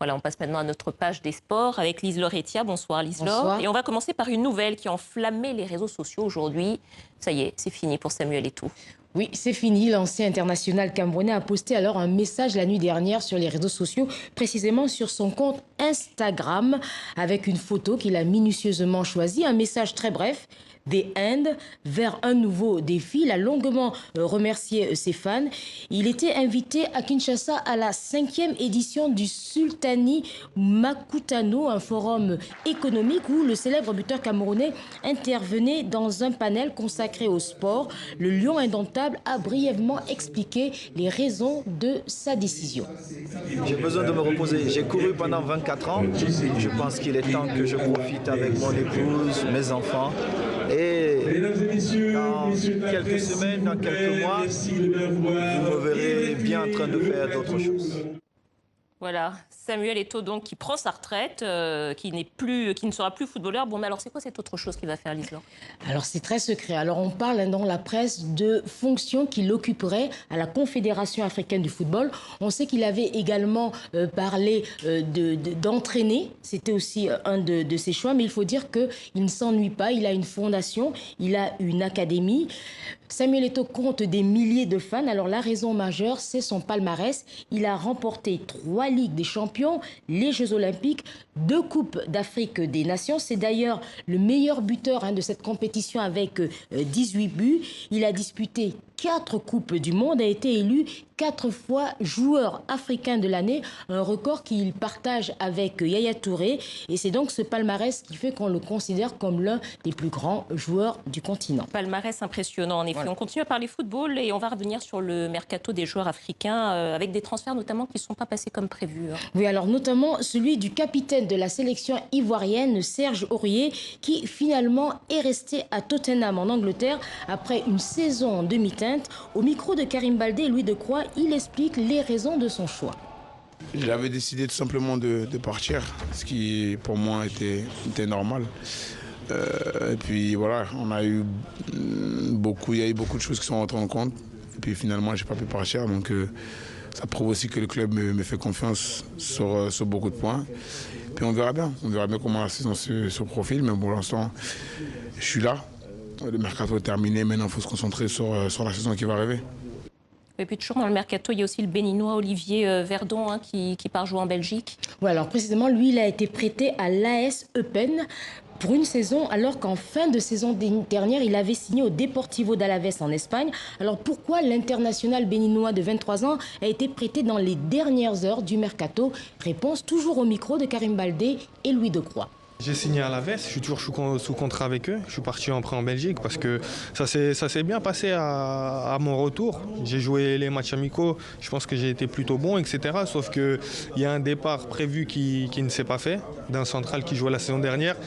Voilà, on passe maintenant à notre page des sports avec Lise-Laure Etia. Bonsoir Lise-Laure. Bonsoir. Et on va commencer par une nouvelle qui a enflammé les réseaux sociaux aujourd'hui. Ça y est, c'est fini pour Samuel Eto'o. Oui, c'est fini. L'ancien international camerounais a posté alors un message la nuit dernière sur les réseaux sociaux, précisément sur son compte Instagram, avec une photo qu'il a minutieusement choisie. Un message très bref. Des Indes vers un nouveau défi. Il a longuement remercié ses fans. Il était invité à Kinshasa à la 5e édition du Sultani Makutano, un forum économique où le célèbre buteur camerounais intervenait dans un panel consacré au sport. Le lion indomptable a brièvement expliqué les raisons de sa décision. J'ai besoin de me reposer. J'ai couru pendant 24 ans. Je pense qu'il est temps que je profite avec mon épouse, mes enfants. Et dans quelques semaines, dans quelques mois, vous me verrez bien en train de faire d'autres choses. Voilà, Samuel Eto'o donc qui prend sa retraite, qui ne sera plus footballeur. Bon, mais alors c'est quoi cette autre chose qu'il va faire, Lise-Laure? Alors c'est très secret. Alors on parle dans la presse de fonctions qu'il occuperait à la Confédération africaine du football. On sait qu'il avait également parlé d'entraîner. C'était aussi un de ses choix. Mais il faut dire qu'il ne s'ennuie pas. Il a une fondation, il a une académie. Samuel Eto'o compte des milliers de fans. Alors la raison majeure, c'est son palmarès. Il a remporté 3 Ligues des Champions, les Jeux Olympiques, 2 Coupes d'Afrique des Nations. C'est d'ailleurs le meilleur buteur de cette compétition avec 18 buts. Il a disputé 4 Coupes du Monde, a été élu 4 fois joueur africain de l'année, un record qu'il partage avec Yaya Touré. Et c'est donc ce palmarès qui fait qu'on le considère comme l'un des plus grands joueurs du continent. Palmarès impressionnant, en effet. Ouais. On continue à parler football et on va revenir sur le mercato des joueurs africains avec des transferts notamment qui ne sont pas passés comme prévu. Oui, alors notamment celui du capitaine de la sélection ivoirienne, Serge Aurier, qui finalement est resté à Tottenham en Angleterre après une saison en demi-teinte. Au micro de Karim Baldé et Louis Decroix, il explique les raisons de son choix. J'avais décidé tout simplement de partir, ce qui pour moi était normal. Et puis voilà, il y a eu beaucoup de choses qui sont rentrées en compte. Et puis finalement, j'ai pas pu partir, donc ça prouve aussi que le club me fait confiance sur beaucoup de points. Puis on verra bien comment la saison se profile, mais pour l'instant, je suis là. Le mercato est terminé, maintenant il faut se concentrer sur la saison qui va arriver. Et puis toujours dans le mercato, il y a aussi le béninois Olivier Verdon qui part jouer en Belgique. Oui, alors précisément, lui, il a été prêté à l'AS Eupen pour une saison, alors qu'en fin de saison dernière, il avait signé au Deportivo d'Alavés en Espagne. Alors pourquoi l'international béninois de 23 ans a été prêté dans les dernières heures du mercato? Réponse toujours au micro de Karim Baldé et Louis Decroix. J'ai signé à l'Alavés, je suis toujours sous contrat avec eux. Je suis parti en prêt en Belgique parce que ça s'est bien passé à mon retour. J'ai joué les matchs amicaux, je pense que j'ai été plutôt bon, etc. Sauf qu'il y a un départ prévu qui ne s'est pas fait, d'un central qui jouait la saison dernière.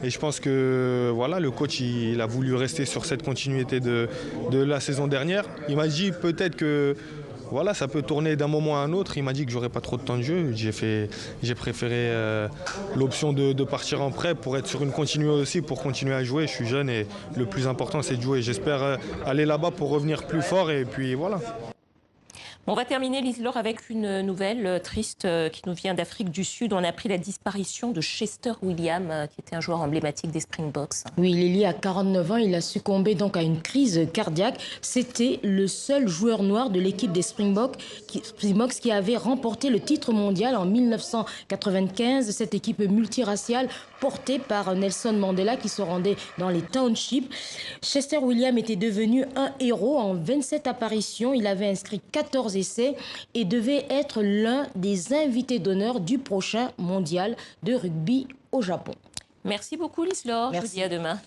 Et je pense que voilà, le coach il a voulu rester sur cette continuité de la saison dernière. Il m'a dit peut-être que voilà, ça peut tourner d'un moment à un autre. Il m'a dit que j'aurais pas trop de temps de jeu. J'ai préféré l'option de partir en prêt pour être sur une continuité aussi, pour continuer à jouer. Je suis jeune et le plus important c'est de jouer. J'espère aller là-bas pour revenir plus fort et puis voilà. On va terminer, Lise-Laure, avec une nouvelle triste qui nous vient d'Afrique du Sud. On a appris la disparition de Chester Williams, qui était un joueur emblématique des Springboks. Oui, il est lié à 49 ans. Il a succombé donc à une crise cardiaque. C'était le seul joueur noir de l'équipe des Springboks qui avait remporté le titre mondial en 1995. Cette équipe multiraciale portée par Nelson Mandela qui se rendait dans les townships. Chester Williams était devenu un héros en 27 apparitions. Il avait inscrit 14 essais et devait être l'un des invités d'honneur du prochain mondial de rugby au Japon. Merci beaucoup, Lise-Laure. Je vous dis à demain.